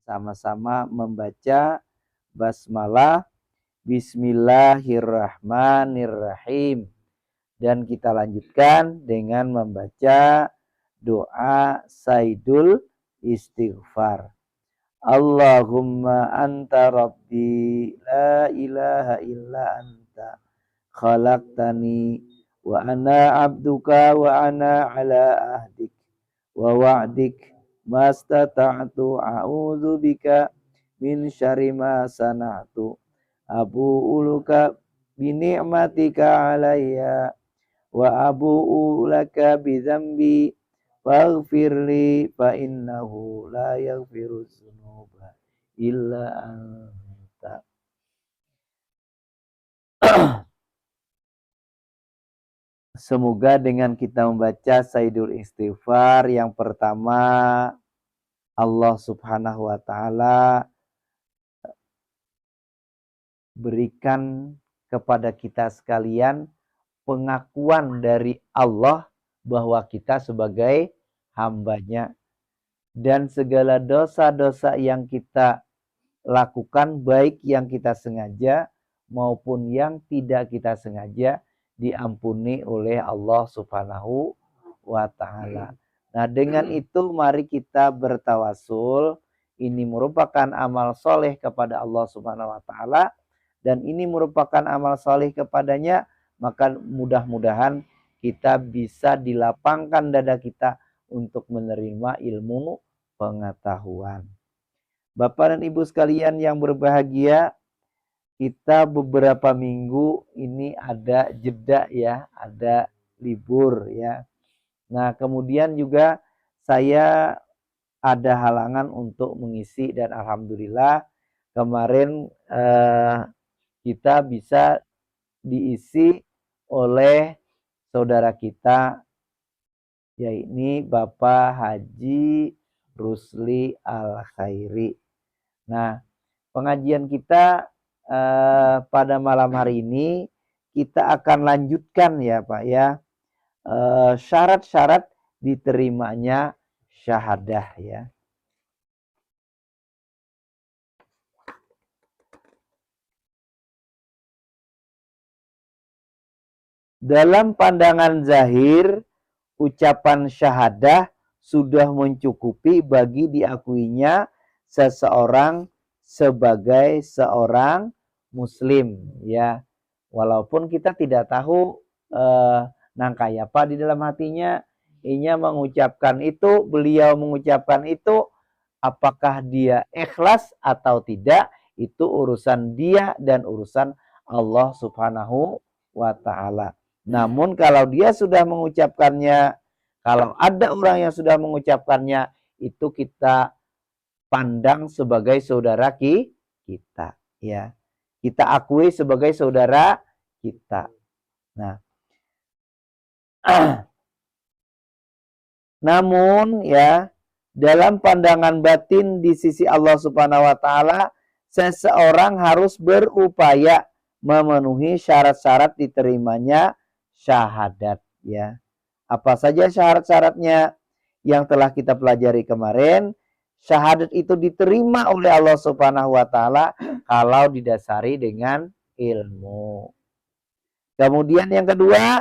sama-sama membaca basmalah Bismillahirrahmanirrahim. Dan kita lanjutkan dengan membaca doa Saidul Istighfar. Allahumma anta rabbi la ilaha illa anta khalaqtani wa ana abduka wa ana ala ahdik wa wa'dik mastata'tu a'udzu bika min syarri ma sana'tu abu'u laka bi ni'matika alayya wa abu'u laka bi dzambi faghfirli fa innahu la yaghfiru dzunuba illa anta. Semoga dengan kita membaca Saidul Istighfar yang pertama, Allah Subhanahu wa taala berikan kepada kita sekalian pengakuan dari Allah bahwa kita sebagai hambanya, dan segala dosa-dosa yang kita lakukan, baik yang kita sengaja maupun yang tidak kita sengaja, diampuni oleh Allah Subhanahu wa taala. Nah, dengan itu mari kita bertawasul. Ini merupakan amal soleh kepada Allah Subhanahu wa taala, dan ini merupakan amal soleh kepadanya, maka mudah-mudahan kita bisa dilapangkan dada kita untuk menerima ilmu pengetahuan. Bapak dan Ibu sekalian yang berbahagia, kita beberapa minggu ini ada jeda ya, ada libur ya. Nah, kemudian juga saya ada halangan untuk mengisi, dan alhamdulillah kemarin kita bisa diisi oleh saudara kita, yaitu Bapak Haji Rusli Al-Khairi. Nah, pengajian kita pada malam hari ini kita akan lanjutkan ya Pak ya, syarat-syarat diterimanya syahadah ya. Dalam pandangan zahir, ucapan syahadah sudah mencukupi bagi diakuinya seseorang sebagai seorang muslim ya. Walaupun kita tidak tahu nangkai apa di dalam hatinya, mengucapkan itu, beliau mengucapkan itu, apakah dia ikhlas atau tidak, itu urusan dia dan urusan Allah Subhanahu wa taala. Namun kalau dia sudah mengucapkannya, kalau ada orang yang sudah mengucapkannya, itu kita pandang sebagai saudara kita ya. Kita akui sebagai saudara kita. Nah, namun ya, dalam pandangan batin di sisi Allah Subhanahu wa taala, seseorang harus berupaya memenuhi syarat-syarat diterimanya syahadat ya. Apa saja syarat-syaratnya yang telah kita pelajari kemarin? Syahadat itu diterima oleh Allah Subhanahu wa taala kalau didasari dengan ilmu. Kemudian yang kedua,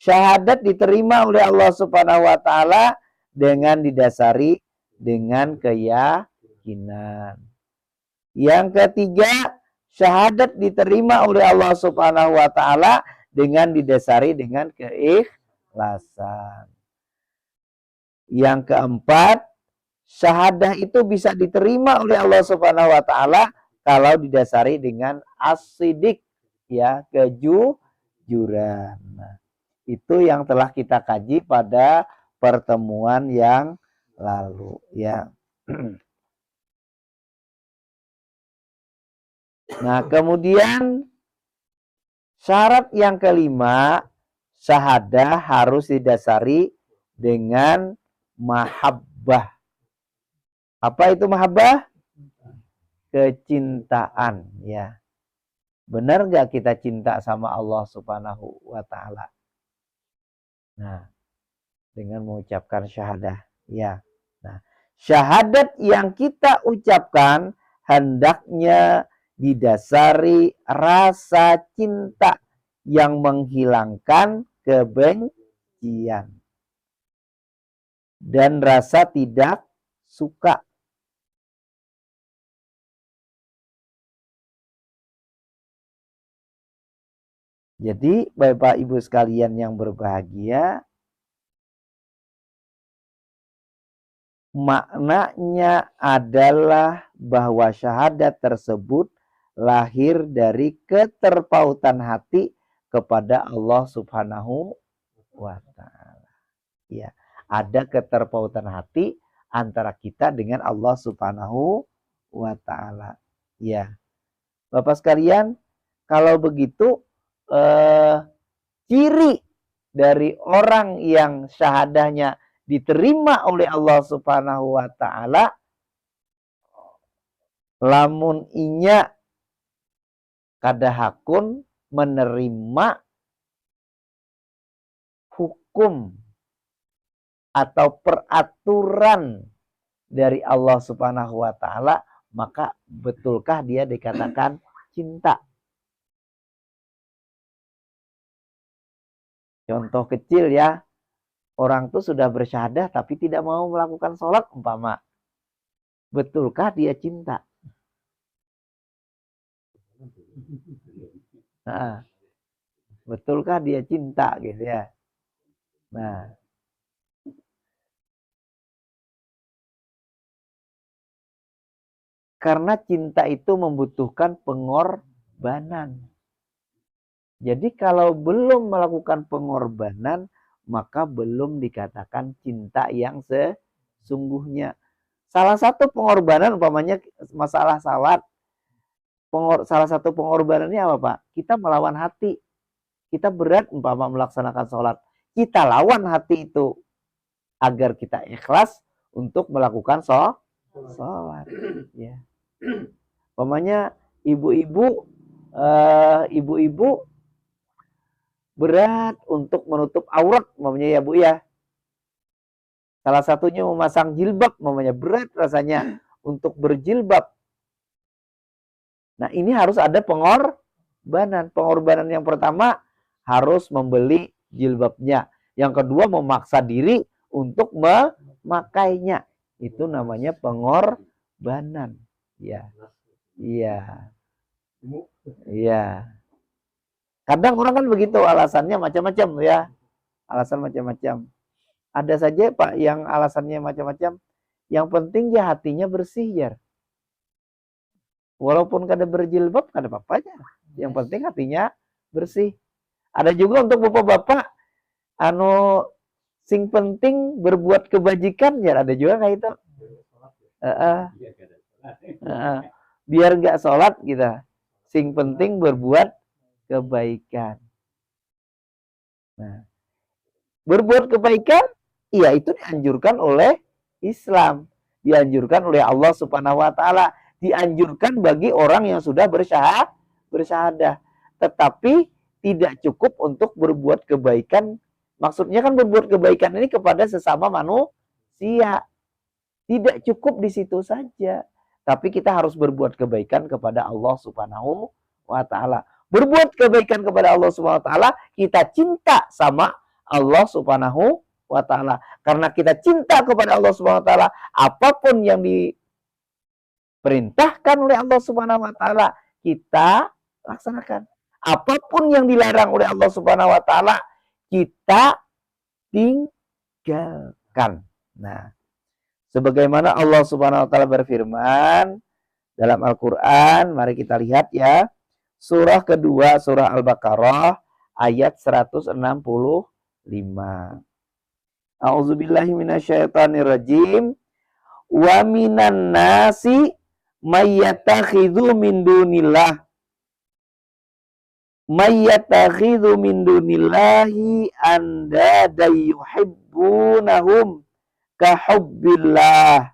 syahadat diterima oleh Allah Subhanahu wa taala dengan didasari dengan keyakinan. Yang ketiga, syahadat diterima oleh Allah Subhanahu wa taala dengan didasari dengan keikhlasan. Yang keempat, syahadah itu bisa diterima oleh Allah Subhanahu wa taala kalau didasari dengan as-sidik ya, kejujuran. Nah, itu yang telah kita kaji pada pertemuan yang lalu ya. Nah, kemudian syarat yang kelima, syahadah harus didasari dengan mahabbah. Apa itu mahabbah? Kecintaan ya. Benar gak kita cinta sama Allah Subhanahu wa taala? Nah, dengan mengucapkan syahadah ya. Nah, Syahadat yang kita ucapkan hendaknya didasari rasa cinta yang menghilangkan kebencian dan rasa tidak suka. Jadi Bapak Ibu sekalian yang berbahagia, maknanya adalah bahwa syahadat tersebut lahir dari keterpautan hati kepada Allah Subhanahu wa Ta'ala. Ya, ada keterpautan hati antara kita dengan Allah Subhanahu wa Ta'ala. Ya, Bapak sekalian, kalau begitu ciri dari orang yang syahadahnya diterima oleh Allah Subhanahu wa Ta'ala, lamun inya kadahakun menerima hukum atau peraturan dari Allah Subhanahu wa Ta'ala, maka betulkah dia dikatakan cinta? Contoh kecil ya, orang tuh sudah bersyahadah tapi tidak mau melakukan sholat umpama. Betulkah dia cinta? Nah, betulkah dia cinta gitu ya? Nah, karena cinta itu membutuhkan pengorbanan. Jadi kalau belum melakukan pengorbanan, maka belum dikatakan cinta yang sesungguhnya. Salah satu pengorbanan umpamanya masalah salat. Salah satu pengorbanannya apa Pak? Kita melawan hati. Kita berat umpama melaksanakan sholat. Kita lawan hati itu agar kita ikhlas untuk melakukan sholat. Ya. Umpamanya ibu-ibu berat untuk menutup aurat, mamanya ya Bu ya. Salah satunya memasang jilbab, mamanya berat rasanya untuk berjilbab. Nah, ini harus ada pengorbanan. Pengorbanan yang pertama harus membeli jilbabnya. Yang kedua memaksa diri untuk memakainya. Itu namanya pengorbanan. Ya. Iya. Iya. Kadang orang kan begitu, alasannya macam-macam ya. Alasan macam-macam. Ada saja Pak yang alasannya macam-macam. Yang penting ya hatinya bersih ya. Walaupun kada berjilbab kada apa-apanya. Yang penting hatinya bersih. Ada juga untuk bapak-bapak sing penting berbuat kebajikan ya, ada juga kayak itu. Biar gak sholat kita. Sing penting berbuat kebaikan. Nah, berbuat kebaikan, iya itu dianjurkan oleh Islam, dianjurkan oleh Allah Subhanahu wa Ta'ala, dianjurkan bagi orang yang sudah bersyahadah. Tetapi tidak cukup untuk berbuat kebaikan. Maksudnya kan berbuat kebaikan ini kepada sesama manusia. Tidak cukup di situ saja. Tapi kita harus berbuat kebaikan kepada Allah Subhanahu wa Ta'ala. Berbuat kebaikan kepada Allah Subhanahu wa Ta'ala, kita cinta sama Allah Subhanahu wa Ta'ala. Karena kita cinta kepada Allah Subhanahu wa Ta'ala, apapun yang diperintahkan oleh Allah Subhanahu wa Ta'ala, kita laksanakan. Apapun yang dilarang oleh Allah Subhanahu wa Ta'ala, kita tinggalkan. Nah, sebagaimana Allah Subhanahu wa Ta'ala berfirman dalam Al-Quran, mari kita lihat ya. Surah kedua, surah Al-Baqarah, ayat 165. A'udzubillahi minasyaitonirrajim. Wa minan nasi mayyatakhidhu min dunillah. Mayyatakhidhu min dunillahi andada yuhibbunahum kahubbillah.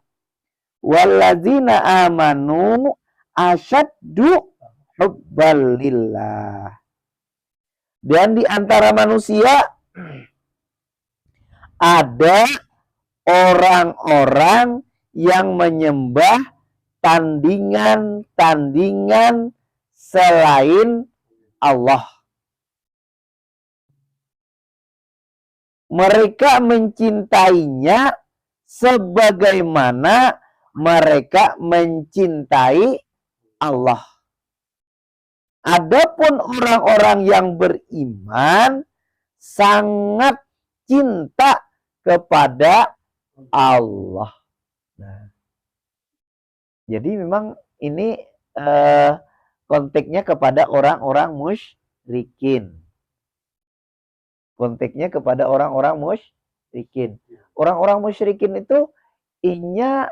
Walladzina amanu asyaddu hubbalillah. Dan di antara manusia ada orang-orang yang menyembah tandingan-tandingan selain Allah. Mereka mencintainya sebagaimana mereka mencintai Allah. Adapun orang-orang yang beriman sangat cinta kepada Allah. Nah, jadi memang ini konteksnya kepada orang-orang musyrikin. Konteksnya kepada orang-orang musyrikin. Orang-orang musyrikin itu inya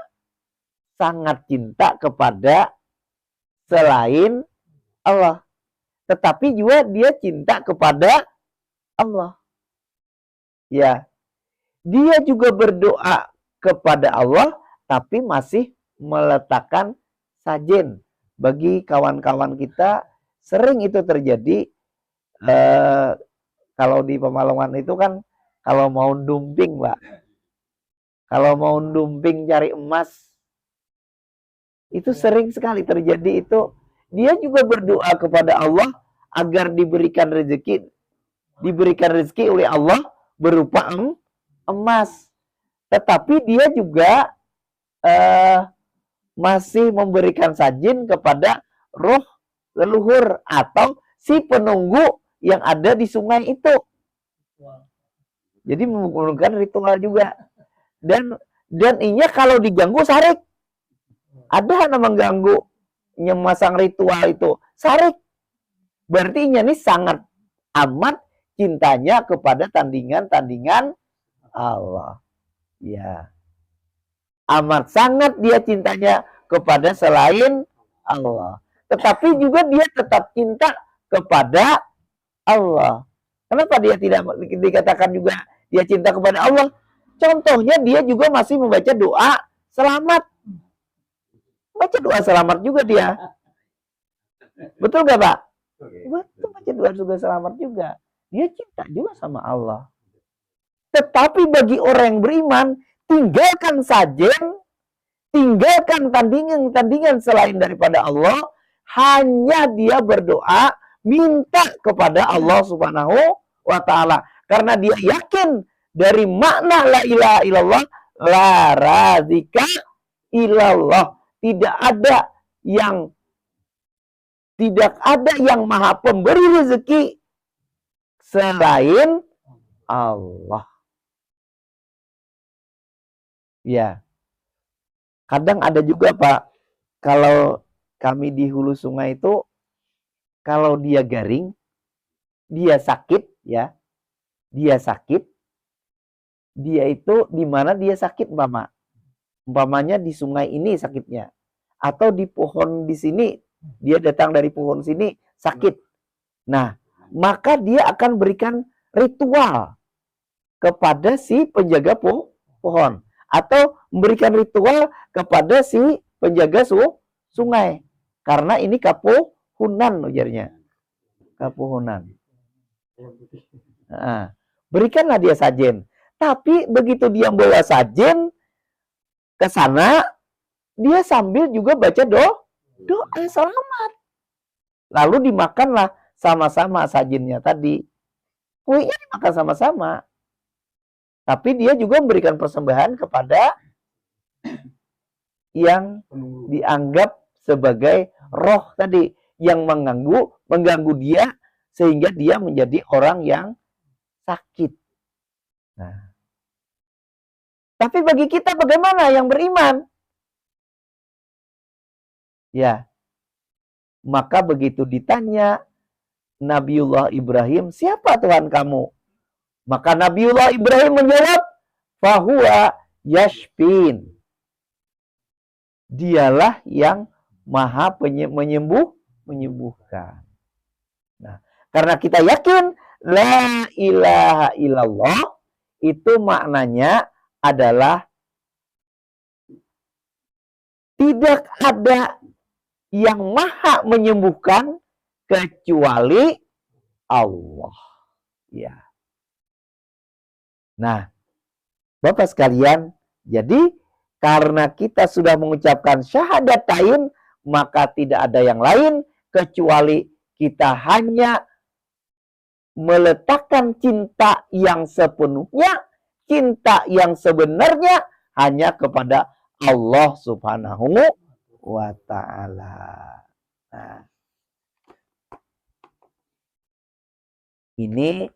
sangat cinta kepada selain Allah. Tetapi juga dia cinta kepada Allah. Ya. Dia juga berdoa kepada Allah, tapi masih meletakkan sajen. Bagi kawan-kawan kita, sering itu terjadi. Kalau di Pemalongan itu kan, kalau mau dumping, Pak. Kalau mau dumping cari emas, itu sering sekali terjadi itu. Dia juga berdoa kepada Allah agar diberikan rezeki oleh Allah berupa emas. Tetapi dia juga masih memberikan sajen kepada roh leluhur atau si penunggu yang ada di sungai itu. Jadi menggunakan ritual juga. Dan inya kalau diganggu sarik. Ada nama ganggu nyemasang ritual itu. Sarik. Berarti inya ini sangat amat cintanya kepada tandingan-tandingan Allah. Ya. Amat sangat dia cintanya kepada selain Allah. Tetapi juga dia tetap cinta kepada Allah. Kenapa dia tidak dikatakan juga dia cinta kepada Allah? Contohnya dia juga masih membaca doa selamat. Baca doa selamat juga dia. Betul gak, Pak? Betul, baca doa juga selamat juga. Dia cinta juga sama Allah. Tetapi bagi orang yang beriman, tinggalkan sajen, tinggalkan tandingan-tandingan selain daripada Allah, hanya dia berdoa minta kepada Allah Subhanahu wa Ta'ala. Karena dia yakin dari makna la ilaha illallah, la razika illallah. Tidak ada yang maha pemberi rezeki selain Allah. Ya. Kadang ada juga, Pak, kalau kami di hulu sungai itu, kalau dia garing, dia sakit, ya. Dia sakit. Dia itu di mana dia sakit, umpamanya di sungai ini sakitnya. Atau di pohon di sini, dia datang dari pohon sini sakit. Nah, maka dia akan berikan ritual kepada si penjaga pohon. Atau memberikan ritual kepada si penjaga sungai. Karena ini kapuhunan ujarnya. Kapuhunan. Nah, berikanlah dia sajen. Tapi begitu dia bawa sajen ke sana, dia sambil juga baca doa selamat. Lalu dimakanlah sama-sama sajennya tadi. Kuenya dimakan sama-sama. Tapi dia juga memberikan persembahan kepada yang dianggap sebagai roh tadi, yang mengganggu dia sehingga dia menjadi orang yang sakit. Nah, tapi bagi kita bagaimana yang beriman? Ya, maka begitu ditanya Nabiullah Ibrahim, siapa Tuhan kamu? Maka Nabiullah Ibrahim menjawab, fahuwa yashfin. Dialah yang maha menyembuhkan. Nah, karena kita yakin la ilaha illallah, itu maknanya adalah tidak ada yang maha menyembuhkan kecuali Allah. Ya. Nah, Bapak sekalian, jadi Karena kita sudah mengucapkan syahadatain, maka tidak ada yang lain kecuali kita hanya meletakkan cinta yang sepenuhnya, cinta yang sebenarnya hanya kepada Allah Subhanahu wa ta'ala. Nah, ini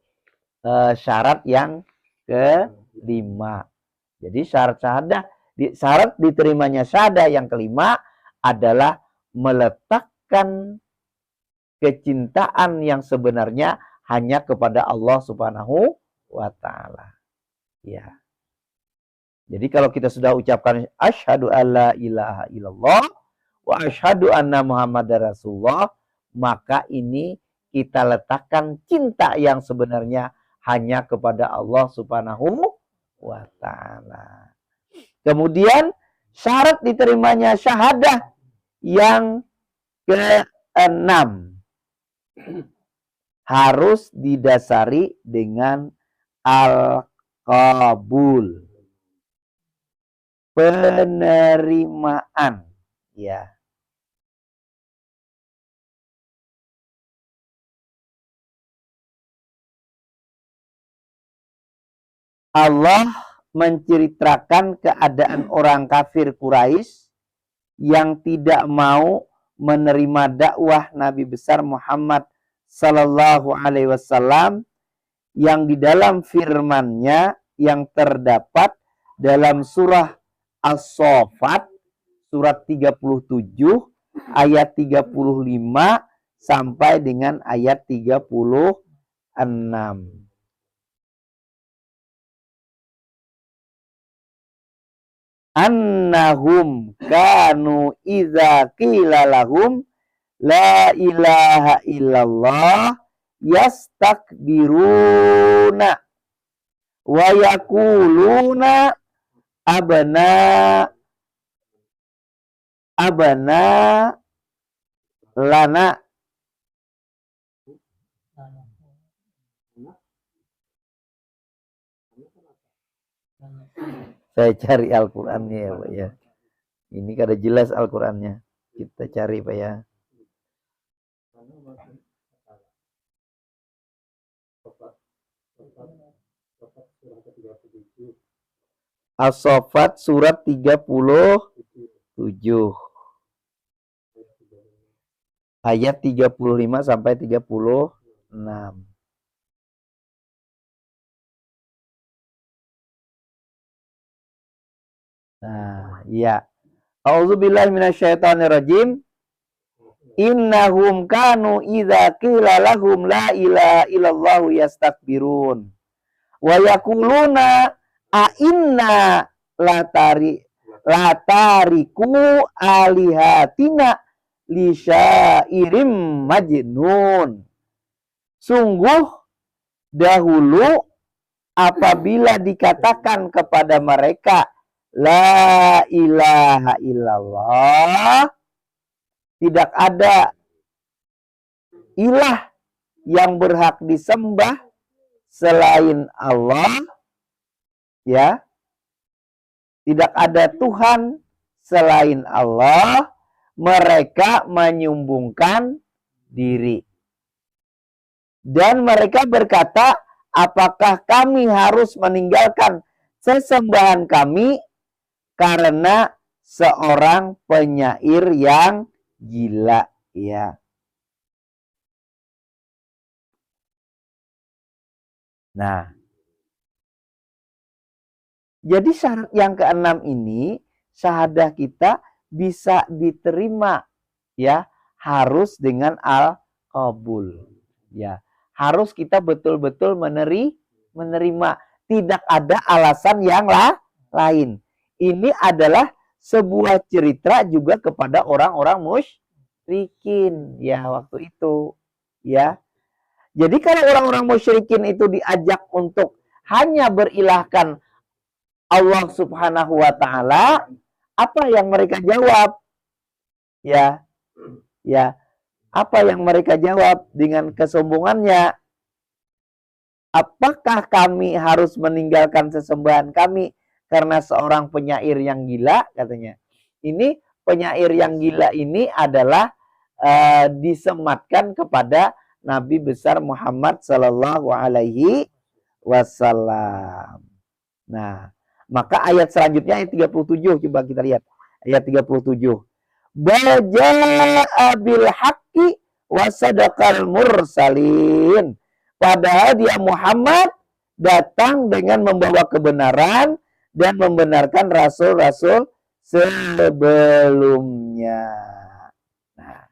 syarat yang kelima. Jadi syarat diterimanya syahadah yang kelima adalah meletakkan kecintaan yang sebenarnya hanya kepada Allah Subhanahu wa ta'ala. Ya. Jadi kalau kita sudah ucapkan asyhadu alla ilaha illallah wa asyhadu anna muhammadar rasulullah, maka ini kita letakkan cinta yang sebenarnya hanya kepada Allah Subhanahu wa ta'ala. Kemudian syarat diterimanya syahadah yang keenam harus didasari dengan al-qabul, penerimaan, ya. Allah menceritakan keadaan orang kafir Quraisy yang tidak mau menerima dakwah Nabi besar Muhammad Sallallahu Alaihi Wasallam, yang di dalam firman-Nya yang terdapat dalam surah As-Saffat surat 37 ayat 35 sampai dengan ayat 36. Annahum kanu idza qila lahum la ilaha illallah yastakbiruna wa yaquluna abna lana. Saya cari Al-Qur'annya ya, Pak ya. Ini kada jelas Al-Qur'annya. Kita cari, Pak ya. As-Saffat surat 37 ayat 35 sampai 36. Nah, ya. A'udzubillahi minasyaitonirrajim. Innahum kanu idza qila lahum la ilaha illallah yastakbirun wa yaquluna a inna latariku alihatina li syairim majnun. Sungguh dahulu apabila dikatakan kepada mereka la ilaha illallah, tidak ada ilah yang berhak disembah selain Allah, ya. Tidak ada Tuhan selain Allah, mereka menyumbungkan diri. Dan mereka berkata, apakah kami harus meninggalkan sesembahan kami karena seorang penyair yang gila, ya. Nah, jadi syarat yang keenam ini, syahadah kita bisa diterima, ya, harus dengan al-qabul, ya. Harus kita betul-betul menerima, tidak ada alasan yang lain. Ini adalah sebuah cerita juga kepada orang-orang musyrikin, ya, waktu itu, ya. Jadi kalau orang-orang musyrikin itu diajak untuk hanya berilahkan Allah Subhanahu wa ta'ala, apa yang mereka jawab? Ya. Ya. Apa yang mereka jawab dengan kesombongannya? Apakah kami harus meninggalkan sesembahan kami karena seorang penyair yang gila katanya. Ini penyair yang gila ini adalah disematkan kepada Nabi besar Muhammad Sallallahu Alaihi Wasallam. Nah, maka ayat selanjutnya ayat 37 coba kita lihat. Ayat 37. Baja'a bil haqqi wa sadaqal mursalin. Padahal dia Muhammad datang dengan membawa kebenaran dan membenarkan rasul-rasul sebelumnya. Nah,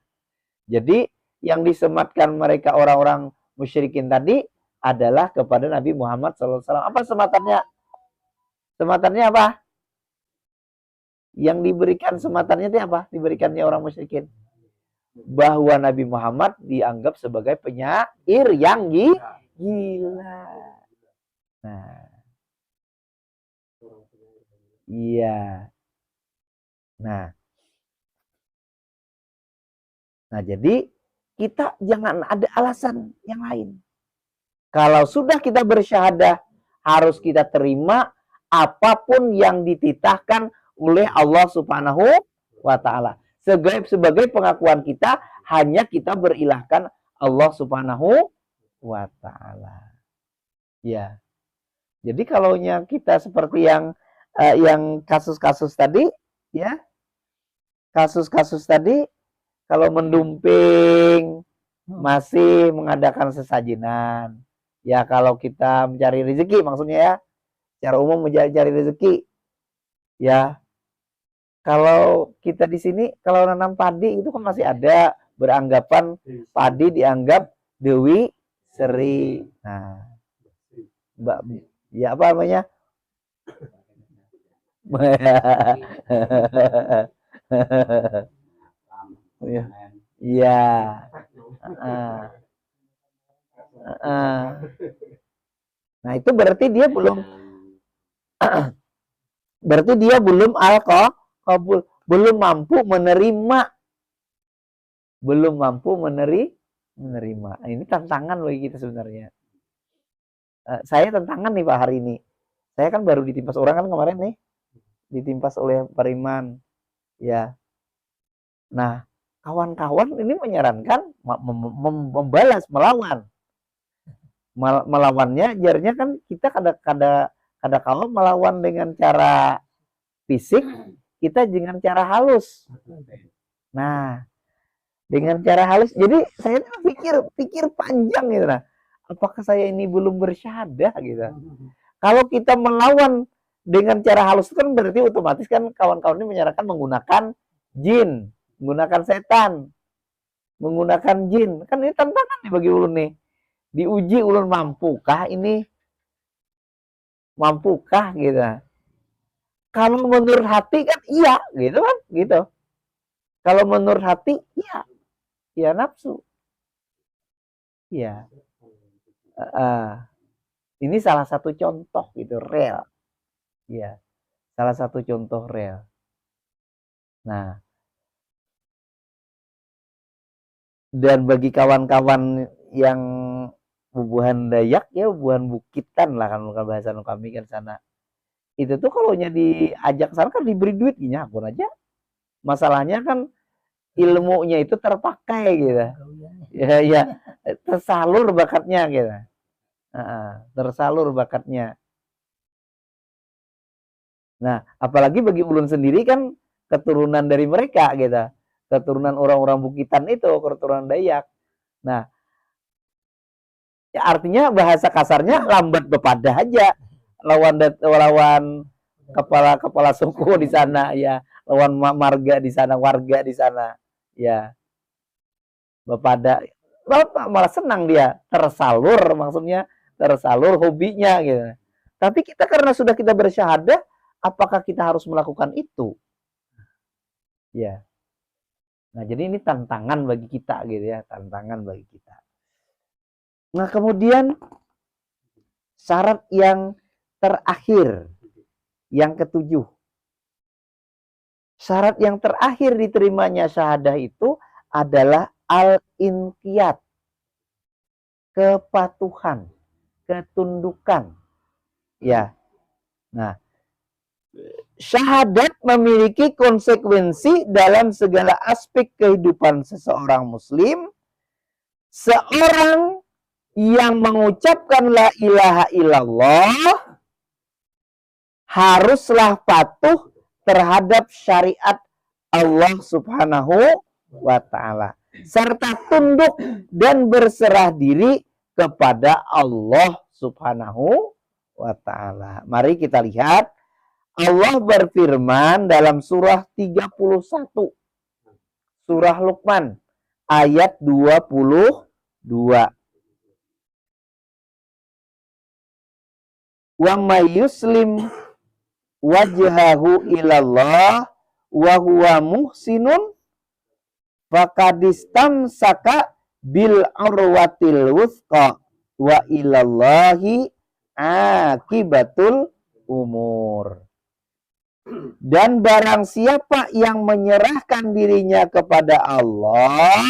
jadi yang disematkan mereka orang-orang musyrikin tadi adalah kepada Nabi Muhammad SAW. Apa sematannya? Sematannya apa? Yang diberikan sematannya itu apa? Diberikannya orang musyrikin. Bahwa Nabi Muhammad dianggap sebagai penyair yang gila. Nah, iya. Nah, jadi kita jangan ada alasan yang lain. Kalau sudah kita bersyahadah, harus kita terima apapun yang dititahkan oleh Allah Subhanahu wa Ta'ala. Sebagai pengakuan kita, hanya kita berilahkan Allah Subhanahu wa Ta'ala. Ya. Jadi kalaunya kita seperti yang kasus-kasus tadi, ya, kasus-kasus tadi, kalau mendumping masih mengadakan sesajinan. Ya kalau kita mencari rezeki maksudnya ya, secara umum mencari rezeki. Ya, kalau kita di sini kalau nanam padi itu kan masih ada beranggapan padi dianggap Dewi Seri. Nah, Mbak, ya apa namanya? Iya. Nah, itu berarti dia belum alqabul, belum mampu menerima. Ini tantangan bagi kita sebenarnya. Saya tantangan nih Pak hari ini. Saya kan baru ditimpas orang kan kemarin nih. Ditimpas oleh Pariman. Ya. Nah, kawan-kawan ini menyarankan membalas, melawan. Melawannya jarnya kan kita kadang-kadang melawan dengan cara fisik, kita dengan cara halus. Nah, dengan cara halus. Jadi saya pikir panjang gitu nah. Apakah saya ini belum bersyahadah gitu. Kalau kita melawan dengan cara halus kan berarti otomatis kan kawan-kawan ini menyarankan menggunakan jin, menggunakan setan, menggunakan jin. Kan ini tantangan nih bagi ulun nih. Diuji ulun mampukah ini? Mampukah gitu. Kalau menurut hati kan iya gitu kan, gitu. Kalau menurut hati iya. Ya nafsu. Iya. Ini salah satu contoh gitu real. Iya. Salah satu contoh real. Nah, dan bagi kawan-kawan yang bubuhan Dayak ya, bubuhan Bukitan lah kan bahasa kami kan sana. Itu tuh kalau diajak sana kan diberi duit pun aja. Masalahnya kan ilmunya itu terpakai gitu. Ya, tersalur bakatnya gitu. Tersalur bakatnya. Nah, apalagi bagi ulun sendiri kan keturunan dari mereka gitu. Keturunan orang-orang Bukitan itu, keturunan Dayak. Nah, ya artinya bahasa kasarnya lambat bepadah aja. Lawan kepala suku di sana ya, lawan marga di sana, warga di sana. Ya. Bepada malah senang dia, tersalur maksudnya, tersalur hobinya gitu. Tapi kita karena sudah kita bersyahadah, apakah kita harus melakukan itu? Ya. Nah, jadi ini tantangan bagi kita gitu ya, tantangan bagi kita. Nah, kemudian syarat yang terakhir, yang ketujuh. Syarat yang terakhir diterimanya syahadah itu adalah al-inqiyat, kepatuhan, ketundukan. Ya. Nah, syahadat memiliki konsekuensi dalam segala aspek kehidupan seseorang muslim. Seorang yang mengucapkan la ilaha illallah haruslah patuh terhadap syariat Allah Subhanahu wa ta'ala, serta tunduk dan berserah diri kepada Allah Subhanahu wa ta'ala. Mari kita lihat, Allah berfirman dalam surah 31, surah Luqman ayat 22. Wa may yuslim wajhahu ilallah wa huwa muhsinun faqadistamsaka bil urwatil wuthqa wa ilallahi akibatul umur. Dan barang siapa yang menyerahkan dirinya kepada Allah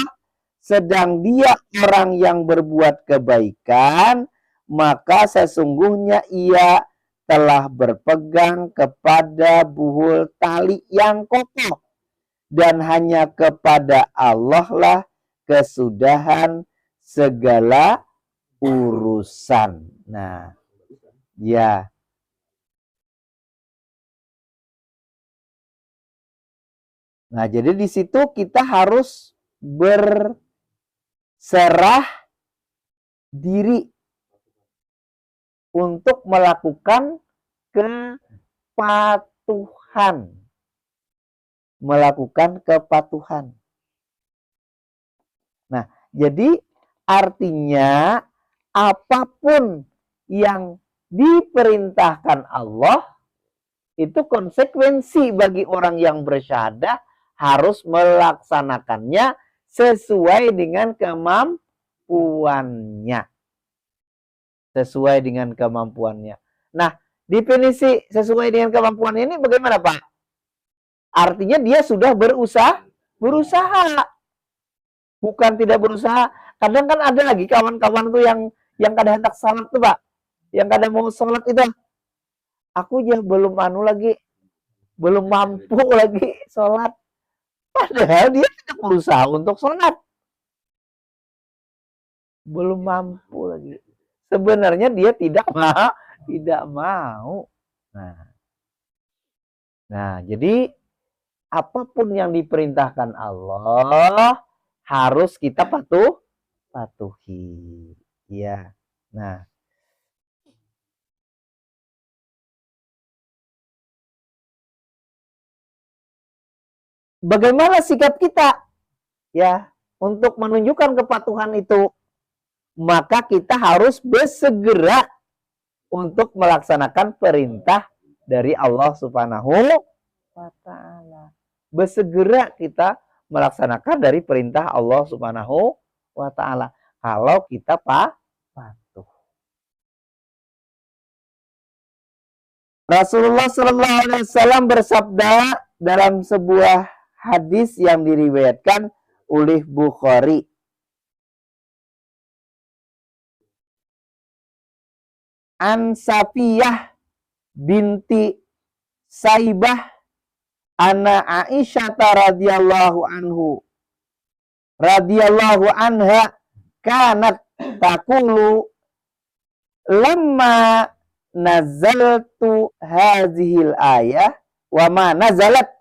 sedang dia orang yang berbuat kebaikan, maka sesungguhnya ia telah berpegang kepada buhul tali yang kokoh, dan hanya kepada Allah lah kesudahan segala urusan. Nah, ya. Nah, jadi di situ kita harus berserah diri untuk melakukan kepatuhan. Melakukan kepatuhan. Nah, jadi artinya apapun yang diperintahkan Allah itu konsekuensi bagi orang yang bersyahadah harus melaksanakannya sesuai dengan kemampuannya. Sesuai dengan kemampuannya. Nah, definisi sesuai dengan kemampuannya ini bagaimana, Pak? Artinya dia sudah berusaha. Bukan tidak berusaha. Kadang kan ada lagi kawan-kawan tuh yang kadang hendak salat tuh, Pak. Yang kadang mau salat itu, aku ya belum belum mampu lagi salat. Padahal dia tidak berusaha untuk salat. Belum mampu lagi. Sebenarnya dia tidak mau. Nah, jadi apapun yang diperintahkan Allah harus kita patuhi. Ya. Nah, bagaimana sikap kita ya untuk menunjukkan kepatuhan itu? Maka kita harus bersegera untuk melaksanakan perintah dari Allah Subhanahu wa ta'ala. Bersegera kita melaksanakan dari perintah Allah Subhanahu wa ta'ala. Kalau kita patuh. Rasulullah Sallallahu Alaihi Wasallam bersabda dalam sebuah hadis yang diriwayatkan oleh Bukhari. An Safiyah binti Saibah ana Aisyah radhiyallahu anha kanat taqulu lamma nazaltu hazihil ayah wa ma nazalat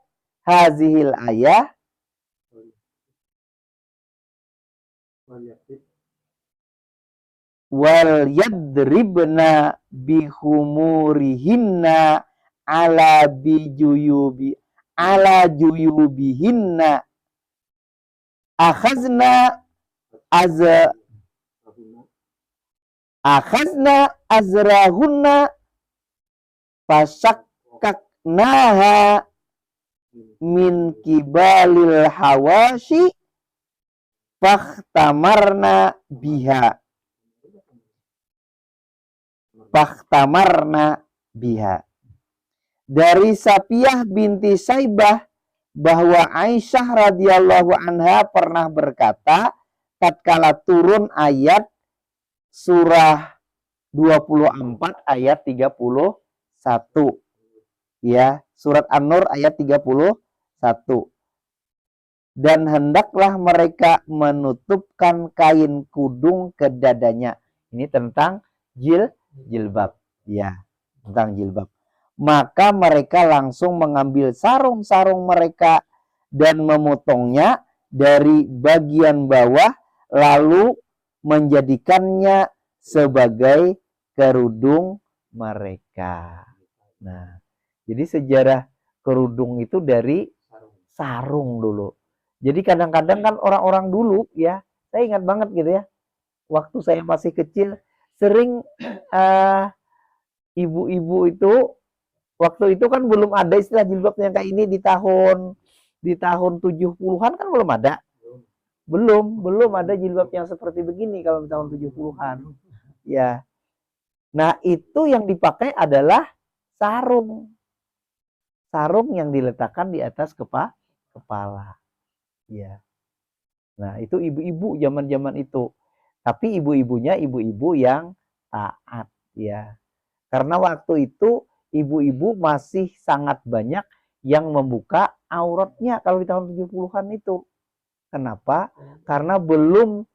hazihil ayah wal yadribna bihumurihinna ala juyubihinna akhazna azrahunna fasakkaknaha min kibalil hawashi fakhtamarna biha. Dari Safiyah binti Saibah bahwa Aisyah radhiyallahu anha pernah berkata tatkala turun ayat surah 24 ayat 31 Ya, surat An-Nur ayat 31. Dan hendaklah mereka menutupkan kain kudung ke dadanya. Ini tentang jilbab. Ya, tentang jilbab. Maka mereka langsung mengambil sarung-sarung mereka dan memotongnya dari bagian bawah, lalu menjadikannya sebagai kerudung mereka. Nah, jadi sejarah kerudung itu dari sarung dulu. Jadi kadang-kadang kan orang-orang dulu ya, saya ingat banget gitu ya, waktu saya masih kecil, sering ibu-ibu itu, waktu itu kan belum ada istilah jilbab yang kayak ini di tahun 70-an kan belum ada. Belum ada jilbab yang seperti begini kalau di tahun 70-an. Ya. Nah, itu yang dipakai adalah sarung. Sarung yang diletakkan di atas kepala. Ya. Nah, itu ibu-ibu zaman-zaman itu. Tapi ibu-ibunya ibu-ibu yang taat, ya. Karena waktu itu ibu-ibu masih sangat banyak yang membuka auratnya kalau di tahun 70-an itu. Kenapa? Karena belum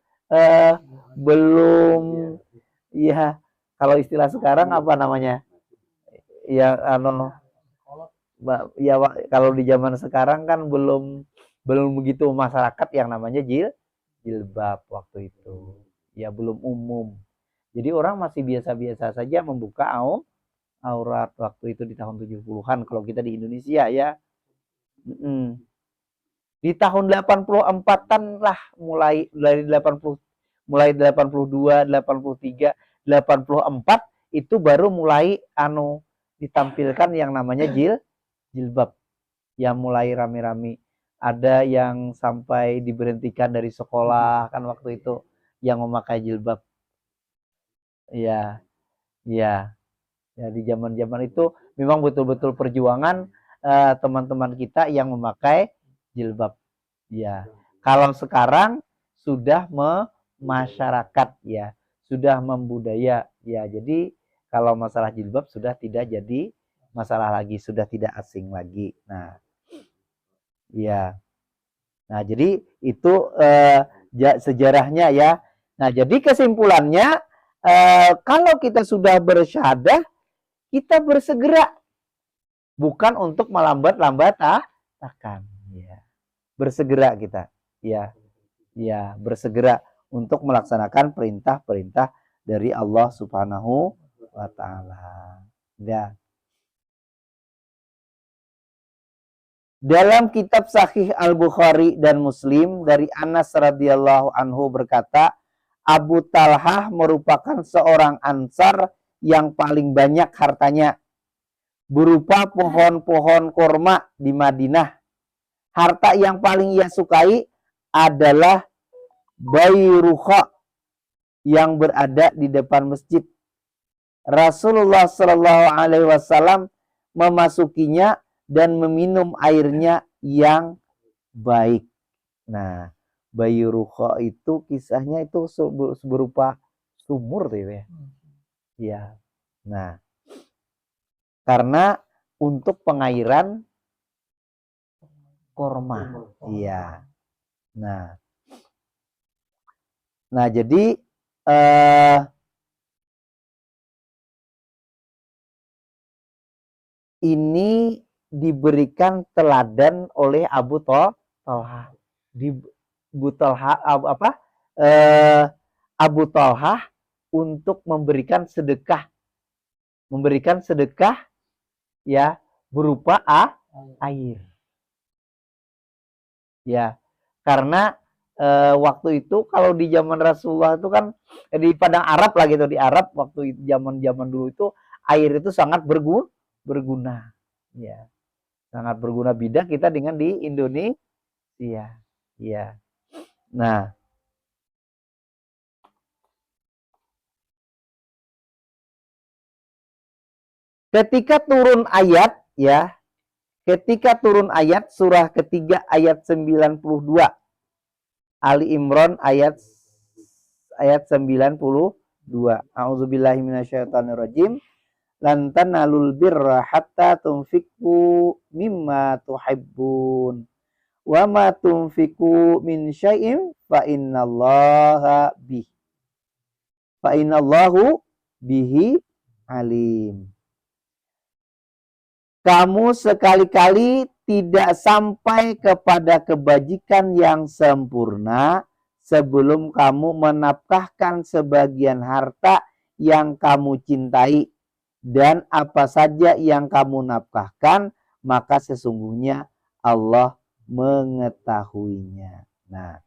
ya, kalau istilah sekarang apa namanya? Ya, ya, kalau di zaman sekarang kan belum begitu masyarakat yang namanya jilbab waktu itu. Ya, belum umum. Jadi orang masih biasa-biasa saja membuka aurat waktu itu di tahun 70-an kalau kita di Indonesia ya. Di tahun 84-an lah mulai dari 82, 83, 84 itu baru mulai ditampilkan yang namanya jilbab. Yang mulai rame-rame. Ada yang sampai diberhentikan dari sekolah kan waktu itu yang memakai jilbab. Ya, ya. Ya, di zaman-zaman itu memang betul-betul perjuangan teman-teman kita yang memakai jilbab. Ya, kalau sekarang sudah masyarakat ya, sudah membudaya ya. Jadi kalau masalah jilbab sudah tidak jadi masalah lagi, sudah tidak asing lagi. Nah, ya. Nah, jadi itu sejarahnya ya. Nah, jadi kesimpulannya kalau kita sudah bersyahadah, kita bersegera, bukan untuk melambat-lambatakan. Ya. Bersegera kita, ya, ya, bersegera untuk melaksanakan perintah-perintah dari Allah Subhanahu wa Ta'ala. Ya. Dalam kitab Sahih Al-Bukhari dan Muslim dari Anas radhiyallahu anhu berkata, Abu Talhah merupakan seorang Ansar yang paling banyak hartanya, berupa pohon-pohon kurma di Madinah. Harta yang paling ia sukai adalah Bayruha yang berada di depan masjid. Rasulullah Shallallahu Alaihi Wasallam memasukinya dan meminum airnya yang baik. Nah, Bayruha itu kisahnya itu berupa sumur tuh ya. Ya. Nah, karena untuk pengairan korma. Iya. Nah, jadi ini diberikan teladan oleh Abu Talhah. Abu Talhah untuk memberikan sedekah ya berupa air. Ya, karena waktu itu kalau di zaman Rasulullah itu kan di padang Arab lah gitu, di Arab waktu zaman dulu itu air itu sangat berguna. Ya. Sangat berguna, beda kita dengan di Indonesia. Ya. Nah, ketika turun ayat ya, ketika turun ayat surah ketiga ayat 92, Ali Imran ayat 92. A'udzubillahi minasyaitonirrajim. lan tanalul birra hatta tunfiqu mimma tuhibbun wa ma tunfiqu min syai'in fa innallahu bihi alim. Kamu sekali-kali tidak sampai kepada kebajikan yang sempurna sebelum kamu menafkahkan sebagian harta yang kamu cintai. Dan apa saja yang kamu nafkahkan, maka sesungguhnya Allah mengetahuinya. Nah,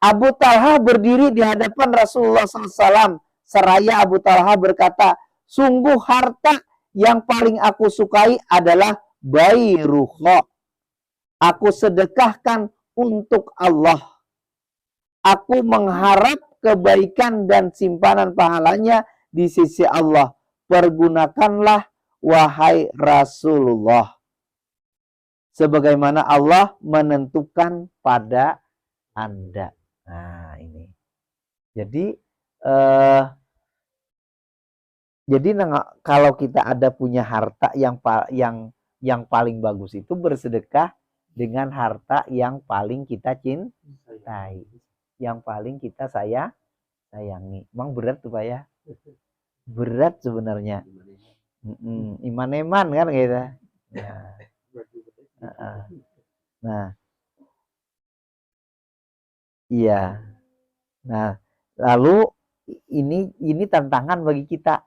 Abu Talha berdiri di hadapan Rasulullah SAW. Seraya Abu Talha berkata, sungguh harta yang paling aku sukai adalah bayruha. Aku sedekahkan untuk Allah. Aku mengharap kebaikan dan simpanan pahalanya di sisi Allah. Pergunakanlah wahai Rasulullah sebagaimana Allah menentukan pada Anda. Nah, ini. Jadi kalau kita ada punya harta yang paling bagus itu bersedekah dengan harta yang paling kita cintai, yang paling kita sayangi. Emang berat tuh Pak ya? Berat sebenarnya. Iman-iman kan gitu. Nah, iya. Nah, lalu ini tantangan bagi kita.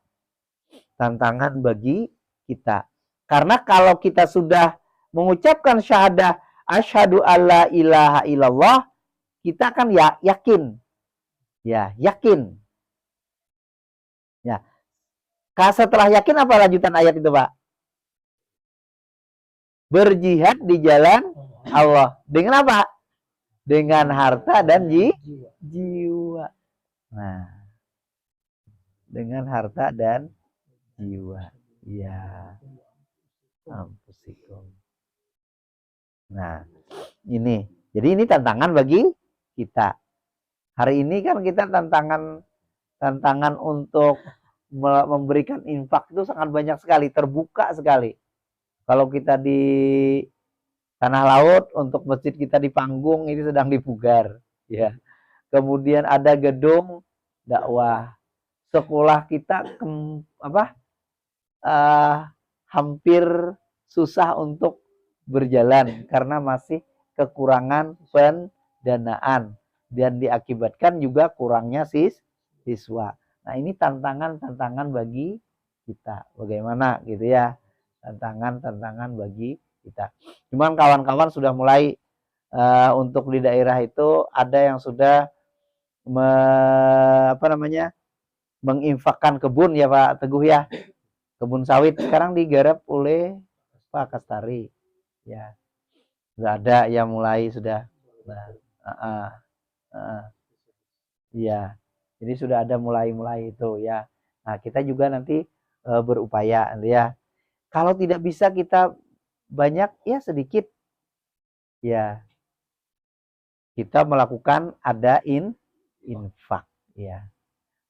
Tantangan bagi kita. Karena kalau kita sudah mengucapkan syahadah asyhadu alla ilaha illallah, kita akan yakin. Ya, yakin. Ya. Setelah yakin apa lanjutan ayat itu, Pak? Berjihad di jalan Allah. Dengan apa? Dengan harta dan jiwa. Nah, dengan harta dan jiwa. Ya. Ampusikum. Nah, ini. Jadi ini tantangan bagi kita. Hari ini kan kita tantangan untuk memberikan infak itu sangat banyak sekali, terbuka sekali. Kalau kita di Tanah Laut untuk masjid kita di Panggung ini sedang dipugar, ya. Kemudian ada gedung dakwah. Sekolah kita hampir susah untuk berjalan karena masih kekurangan pendanaan dan diakibatkan juga kurangnya siswa. Nah, ini tantangan bagi kita. Bagaimana gitu ya? Tantangan bagi kita. Cuman kawan-kawan sudah mulai untuk di daerah itu ada yang sudah menginfakkan kebun ya Pak Teguh ya. Kebun sawit sekarang digarap oleh Pak Kastari. Ya. Sudah ada yang mulai sudah. Iya. Jadi sudah ada mulai itu ya. Nah, kita juga nanti berupaya ya. Kalau tidak bisa kita banyak ya sedikit. Ya. Kita melakukan ada infak ya.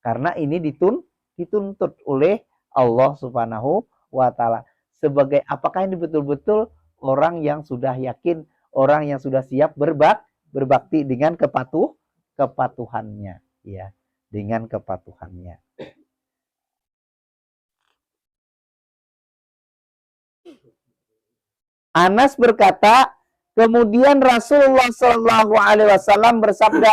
Karena ini dituntut oleh Allah Subhanahu wa taala. Sebagai apakah ini betul-betul orang yang sudah yakin, orang yang sudah siap berbakti dengan kepatuhannya ya, dengan kepatuhannya. Anas berkata, kemudian Rasulullah Shallallahu alaihi wasallam bersabda,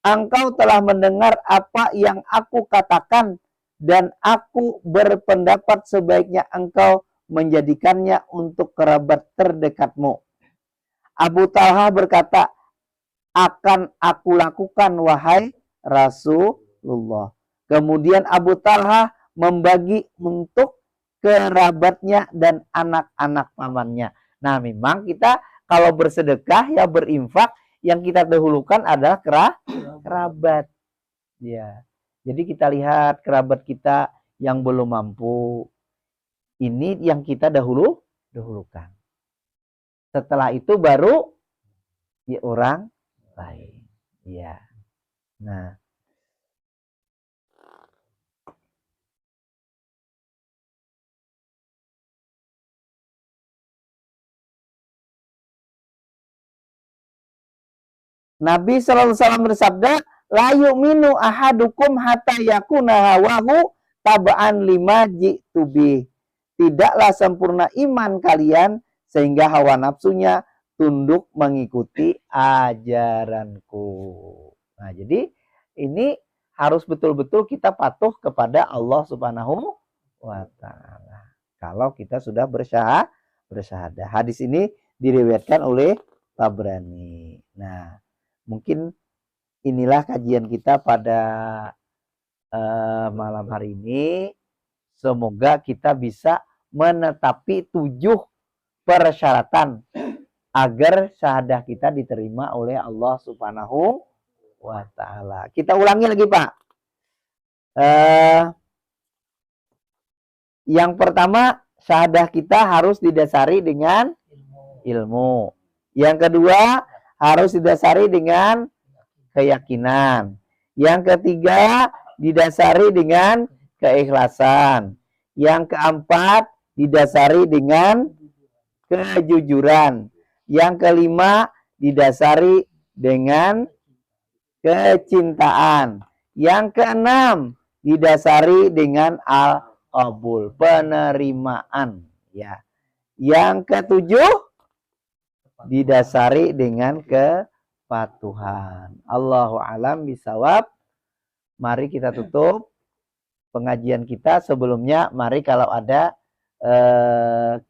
engkau telah mendengar apa yang aku katakan dan aku berpendapat sebaiknya engkau menjadikannya untuk kerabat terdekatmu. Abu Talha berkata, akan aku lakukan wahai Rasulullah. Kemudian Abu Talha membagi untuk kerabatnya dan anak-anak pamannya. Nah, memang kita kalau bersedekah ya berinfak, yang kita dahulukan adalah kerabat. Ya. Jadi kita lihat kerabat kita yang belum mampu. Ini yang kita dahulukan. Setelah itu baru ya orang lain. Ya. Nah, Nabi sallallahu alaihi wasallam bersabda, la yu'minu ahadukum hatta yakuna hawahu tab'an lima ji'tu bih. Tidaklah sempurna iman kalian sehingga hawa nafsunya tunduk mengikuti ajaranku. Nah, jadi ini harus betul-betul kita patuh kepada Allah Subhanahu wa taala. Kalau kita sudah bersyahadah. Hadis ini diriwayatkan oleh Tabrani. Nah, mungkin inilah kajian kita pada malam hari ini. Semoga kita bisa menetapi 7 persyaratan agar syahadah kita diterima oleh Allah Subhanahu wa taala. Kita ulangi lagi, Pak. Yang pertama, syahadah kita harus didasari dengan ilmu. Yang kedua, harus didasari dengan keyakinan. Yang ketiga, didasari dengan keikhlasan. Yang keempat, didasari dengan kejujuran. Yang kelima, didasari dengan kecintaan. Yang keenam, didasari dengan al-qabul, penerimaan. Ya. Yang ketujuh, didasari dengan kepatuhan. Allahu a'lam bishawab. Mari kita tutup pengajian kita. Sebelumnya mari kalau ada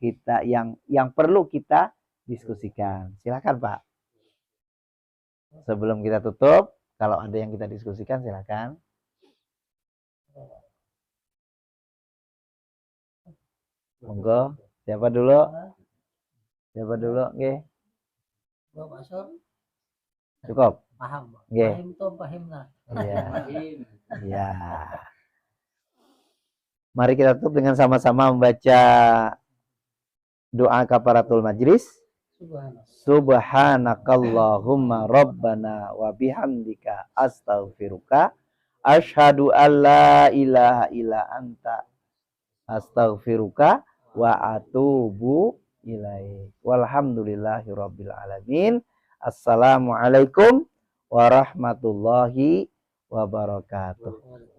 kita yang perlu kita diskusikan, silakan Pak. Sebelum kita tutup, kalau ada yang kita diskusikan silakan. Monggo, siapa dulu? Siapa dulu? Nggih. Cukup. Paham. Nggih. Paham tuh paham lah. Iya. Iya. Mari kita tutup dengan sama-sama membaca doa kafaratul majlis. Subhanakallahumma rabbana wa bihamdika astaghfiruka asyhadu alla ilaha illa anta astaghfiruka wa atubu ilaik. Walhamdulillahirabbil alamin. Assalamualaikum warahmatullahi wabarakatuh.